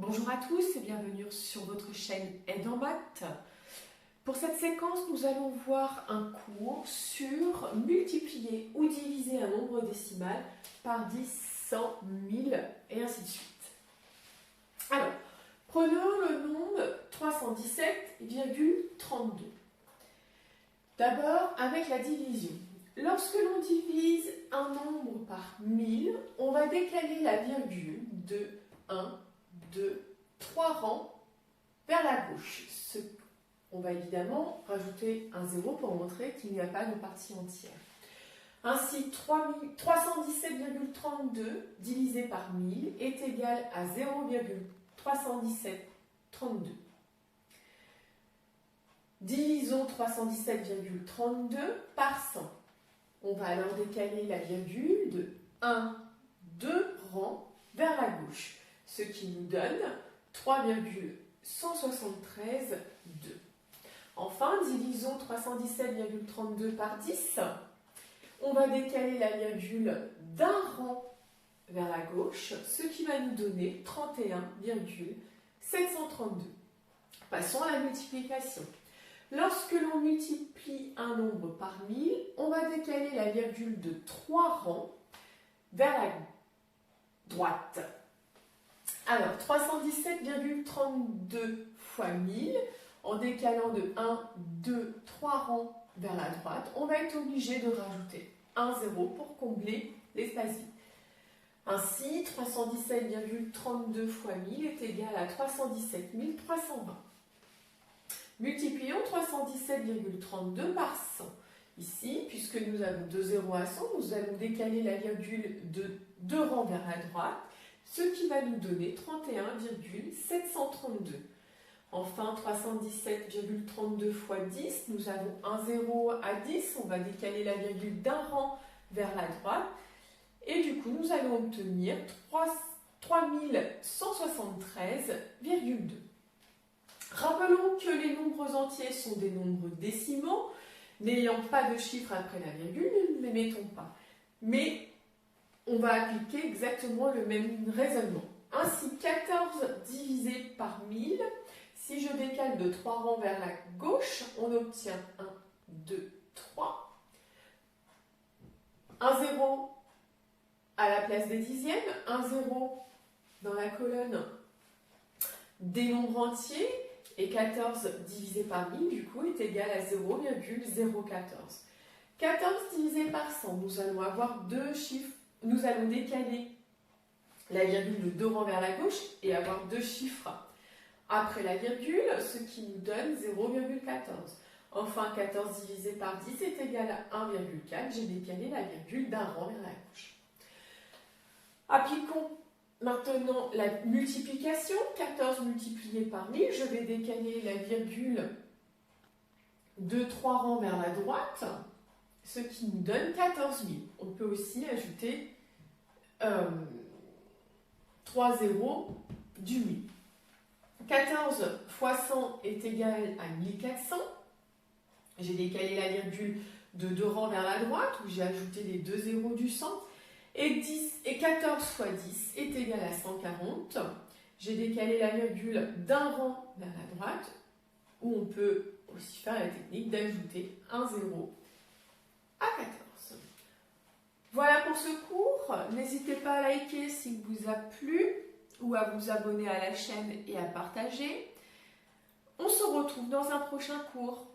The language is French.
Bonjour à tous et bienvenue sur votre chaîne Aide en maths. Pour cette séquence, nous allons voir un cours sur multiplier ou diviser un nombre décimal par 10, 100, 1000 et ainsi de suite. Alors, prenons le nombre 317,32. D'abord, avec la division. Lorsque l'on divise un nombre par 1000, on va décaler la virgule de 1, 2, 3 rangs vers la gauche. On va évidemment rajouter un 0 pour montrer qu'il n'y a pas de partie entière. Ainsi, 317,32 divisé par 1000 est égal à 0,31732. Divisons 317,32 par 100. On va alors décaler la virgule de 1, 2 rangs vers la gauche, ce qui nous donne 3,173,2. Enfin, divisons 317,32 par 10. On va décaler la virgule d'un rang vers la gauche, ce qui va nous donner 31,732. Passons à la multiplication. Lorsque l'on multiplie un nombre par 1000, on va décaler la virgule de 3 rangs vers la droite. Alors, 317,32 fois 1000, en décalant de 1, 2, 3 rangs vers la droite, on va être obligé de rajouter un 0 pour combler l'espace vide. Ainsi, 317,32 fois 1000 est égal à 317 320. Multiplions 317,32 par 100. Ici, puisque nous avons 2 zéros à 100, nous allons décaler la virgule de 2 rangs vers la droite, ce qui va nous donner 31,732. Enfin, 317,32 fois 10, nous avons un 0 à 10, on va décaler la virgule d'un rang vers la droite, et du coup, nous allons obtenir 3173,2. Rappelons que les nombres entiers sont des nombres décimaux, n'ayant pas de chiffre après la virgule, nous ne les mettons pas. Mais on va appliquer exactement le même raisonnement. Ainsi, 14 divisé par 1000, si je décale de 3 rangs vers la gauche, on obtient 1, 2, 3. Un 0 à la place des dixièmes, un 0 dans la colonne des nombres entiers, et 14 divisé par 1000, du coup, est égal à 0,014. 14 divisé par 100, nous allons avoir deux chiffres. Nous allons décaler la virgule de 2 rangs vers la gauche et avoir deux chiffres après la virgule, ce qui nous donne 0,14. Enfin, 14 divisé par 10 est égal à 1,4. J'ai décalé la virgule d'un rang vers la gauche. Appliquons maintenant la multiplication. 14 multiplié par 1000, je vais décaler la virgule de 3 rangs vers la droite, ce qui nous donne 14 000. On peut aussi ajouter 3 zéros du 1000. 14 fois 100 est égal à 1400. J'ai décalé la virgule de 2 rangs vers la droite, où j'ai ajouté les 2 zéros du 100. Et 14 fois 10 est égal à 140. J'ai décalé la virgule d'un rang vers la droite, où on peut aussi faire la technique d'ajouter un 0 à 14. Voilà pour ce cours. N'hésitez pas à liker s'il vous a plu ou à vous abonner à la chaîne et à partager. On se retrouve dans un prochain cours.